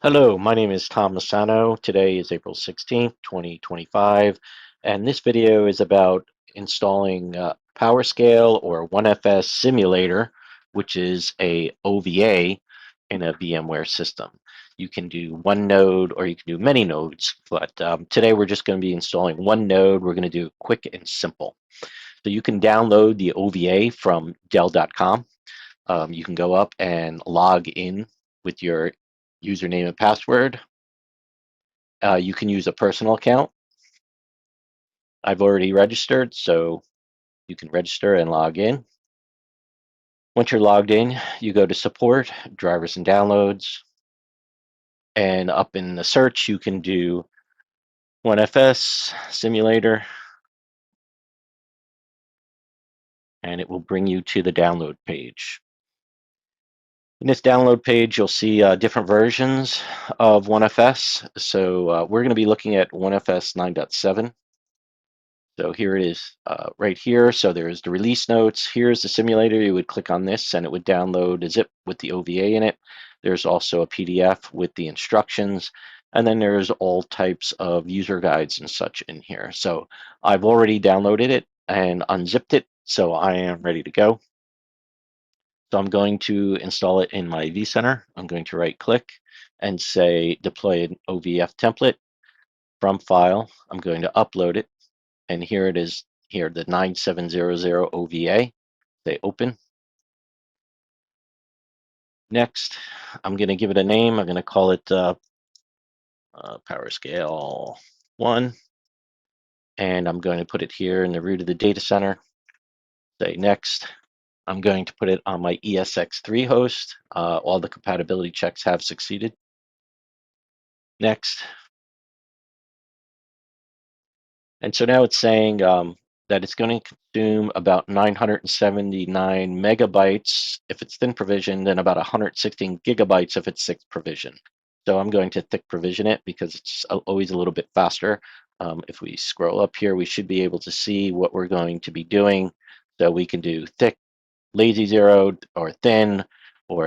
Hello, my name is Tom Lasano. Today is April 16th, 2025, and this video is about installing PowerScale or OneFS simulator, which is a OVA in a VMware system. You can do one node or you can do many nodes, but today we're just going to be installing one node. We're going to do quick and simple. So you can download the OVA from Dell.com. You can go up and log in with your username and password. You can use a personal account. I've already registered, so you can register and log in. Once you're logged in, you go to support, drivers and downloads, and up in the search, you can do OneFS simulator, and it will bring you to the download page. In this download page, you'll see different versions of OneFS. So we're going to be looking at OneFS 9.7. So here it is right here. So there's the release notes. Here's the simulator. You would click on this and it would download a zip with the OVA in it. There's also a PDF with the instructions. And then there's all types of user guides and such in here. So I've already downloaded it and unzipped it. So I am ready to go. So I'm going to install it in my vCenter. I'm going to right click and say deploy an OVF template from file. I'm going to upload it. And here it is here, the 9700 OVA. Say open. Next, I'm going to give it a name. I'm going to call it PowerScale 1. And I'm going to put it here in the root of the data center. Say next. I'm going to put it on my ESX3 host. All the compatibility checks have succeeded. Next. And so now it's saying that it's going to consume about 979 megabytes if it's thin provisioned and about 116 gigabytes if it's thick provisioned. So I'm going to thick provision it because it's always a little bit faster. If we scroll up here, we should be able to see what we're going to be doing. So we can do thick, lazy zero, or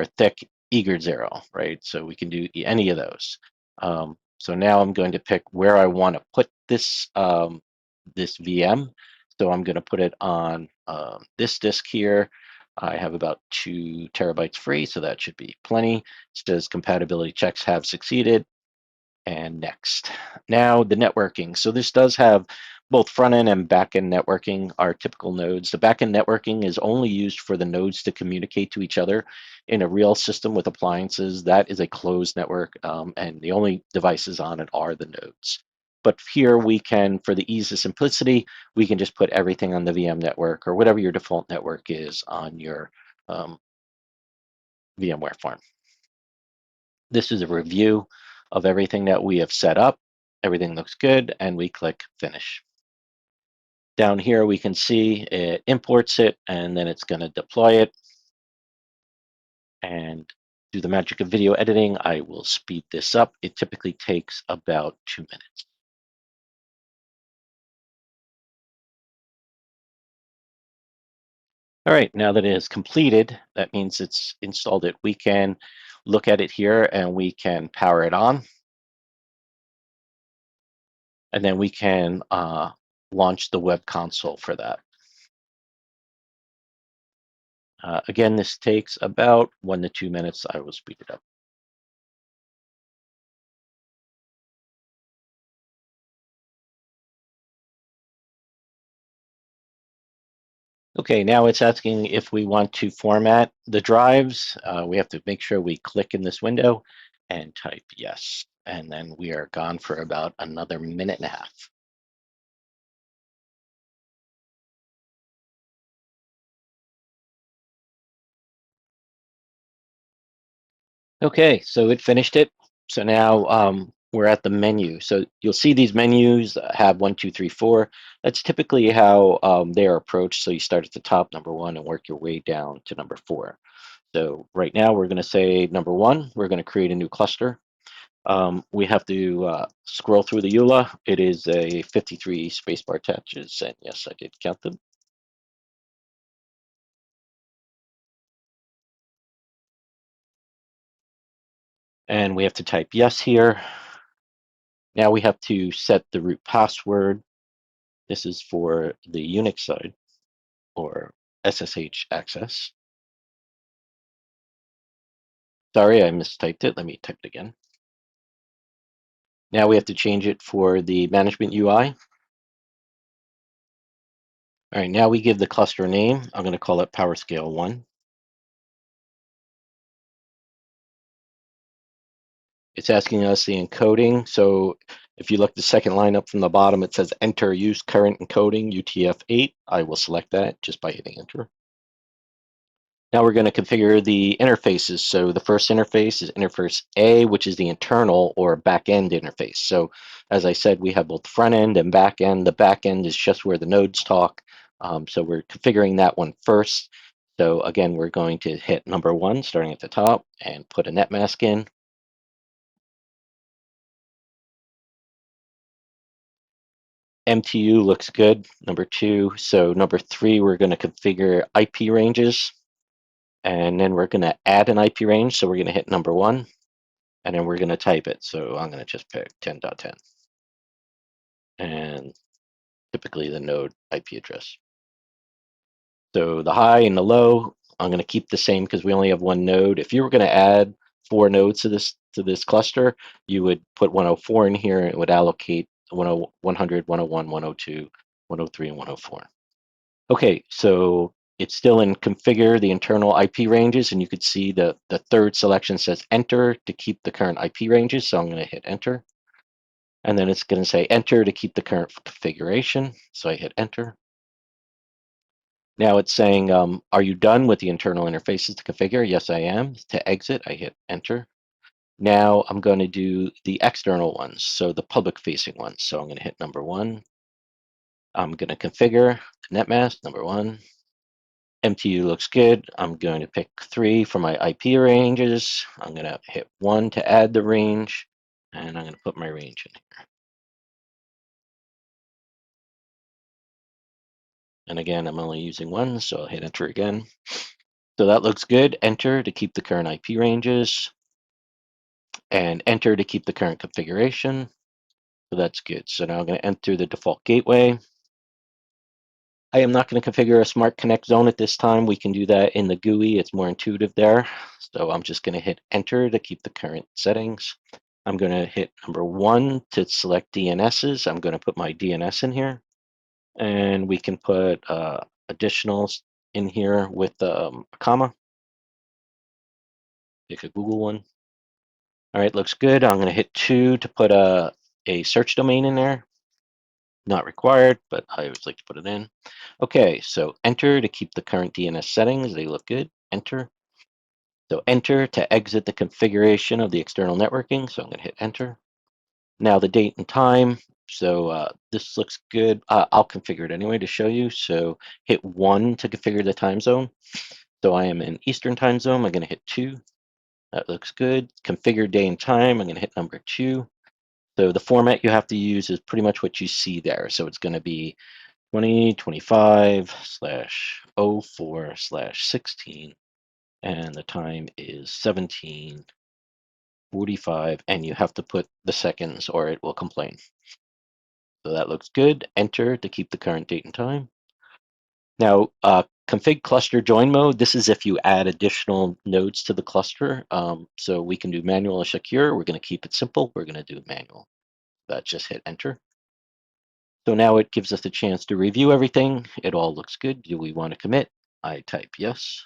thick, eager zero, right? So we can do any of those. So now I'm going to pick where I want to put this this VM. So I'm going to put it on this disk here. I have about 2 terabytes free, so that should be plenty. It says compatibility checks have succeeded. And next. Now the networking. So this does have both front-end and back-end networking are typical nodes. The back-end networking is only used for the nodes to communicate to each other. In a real system with appliances, that is a closed network, and the only devices on it are the nodes. But here we can, for the ease of simplicity, we can just put everything on the VM network or whatever your default network is on your VMware farm. This is a review of everything that we have set up. Everything looks good, and we click Finish. Down here, we can see it imports it, and then it's going to deploy it. And through the magic of video editing, I will speed this up. It typically takes about 2 minutes. All right, now that it is completed, that means it's installed it. We can look at it here, and we can power it on. And then we can launch the web console for that. Again, this takes about 1 to 2 minutes. I will speed it up. Okay, now it's asking if we want to format the drives. We have to make sure we click in this window and type yes. And then we are gone for about another minute and a half. Okay, so it finished it. So now we're at the menu. So you'll see these menus have 1, 2, 3, 4. That's typically how they are approached. So you start at the top, number 1, and work your way down to number 4. So right now we're going to say number 1, we're going to create a new cluster. We have to scroll through the EULA. It is a 53 spacebar touches, and yes, I did count them. And we have to type yes here. Now we have to set the root password. This is for the Unix side or SSH access. Sorry, I mistyped it. Let me type it again. Now we have to change it for the management UI. All right, now we give the cluster a name. I'm going to call it PowerScale 1. It's asking us the encoding. So if you look the second line up from the bottom, it says enter use current encoding UTF-8. I will select that just by hitting enter. Now we're going to configure the interfaces. So the first interface is interface A, which is the internal or back end interface. So as I said, we have both front end and back end. The back end is just where the nodes talk. So we're configuring that one first. So again, we're going to hit number 1, starting at the top, and put a net mask in. MTU looks good, number 2. So number 3, we're going to configure IP ranges. And then we're going to add an IP range. So we're going to hit number 1. And then we're going to type it. So I'm going to just pick 10.10 and typically the node IP address. So the high and the low, I'm going to keep the same because we only have one node. If you were going to add 4 nodes to this cluster, you would put 104 in here and it would allocate 100, 101, 102, 103, and 104. Okay, so it's still in configure the internal IP ranges, and you could see the third selection says enter to keep the current IP ranges. So I'm going to hit enter. And then it's going to say enter to keep the current configuration. So I hit enter. Now it's saying, are you done with the internal interfaces to configure? Yes, I am. To exit, I hit enter. Now I'm going to do the external ones, so the public facing ones. So I'm going to hit number 1. I'm going to configure netmask, number 1. MTU looks good. I'm going to pick 3 for my IP ranges. I'm going to hit 1 to add the range, and I'm going to put my range in. And again, I'm only using 1, so I'll hit enter again. So that looks good. Enter to keep the current IP ranges, and enter to keep the current configuration. So that's good. So now I'm going to enter the default gateway. I am not going to configure a smart connect zone at this time. We can do that in the GUI. It's more intuitive there. So I'm just going to hit enter to keep the current settings. I'm going to hit number 1 to select DNSs. I'm going to put my DNS in here. And we can put additionals in here with a comma. Pick a Google one. All right, looks good. I'm going to hit 2 to put a search domain in there. Not required, but I always like to put it in. Okay, so enter to keep the current DNS settings. They look good. Enter. So enter to exit the configuration of the external networking. So I'm going to hit enter. Now the date and time. So this looks good. I'll configure it anyway to show you. So hit 1 to configure the time zone. So I am in Eastern time zone. I'm going to hit 2. That looks good. Configure day and time. I'm going to hit number 2. So the format you have to use is pretty much what you see there. So it's going to be 2025/04/16, and the time is 17:45, and you have to put the seconds or it will complain. So that looks good. Enter to keep the current date and time. Now, config cluster join mode. This is if you add additional nodes to the cluster. So we can do manual or secure. We're going to keep it simple. We're going to do manual. Just hit enter. So now it gives us a chance to review everything. It all looks good. Do we want to commit? I type yes.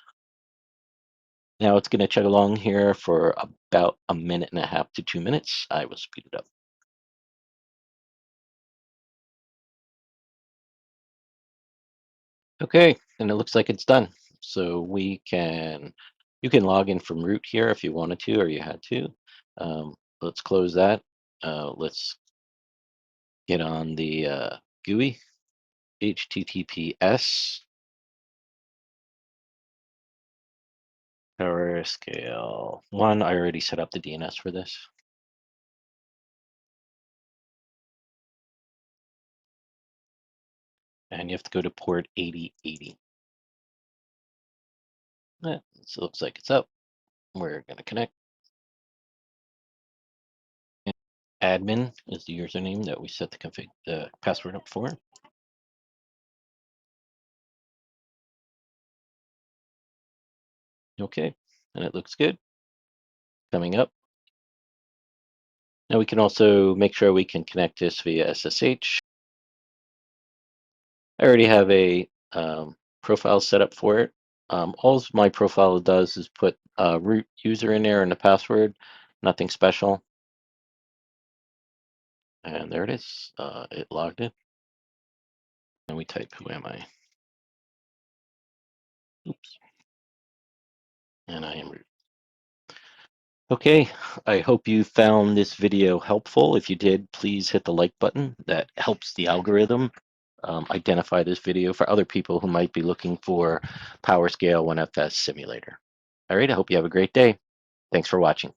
Now it's going to chug along here for about 1.5 to 2 minutes. I will speed it up. Okay, and it looks like it's done. So you can log in from root here if you wanted to or you had to. Let's close that. Let's get on the GUI, HTTPS, PowerScale 1. I already set up the DNS for this. And you have to go to port 8080. So it looks like it's up. We're going to connect. Admin is the username that we set the password up for. Okay, and it looks good. Coming up. Now we can also make sure we can connect this via SSH. I already have a profile set up for it. All my profile does is put a root user in there and a password, nothing special. And there it is. It logged in. And we type, who am I? Oops. And I am root. Okay, I hope you found this video helpful. If you did, please hit the like button. That helps the algorithm identify this video for other people who might be looking for PowerScale OneFS simulator. All right, I hope you have a great day. Thanks for watching.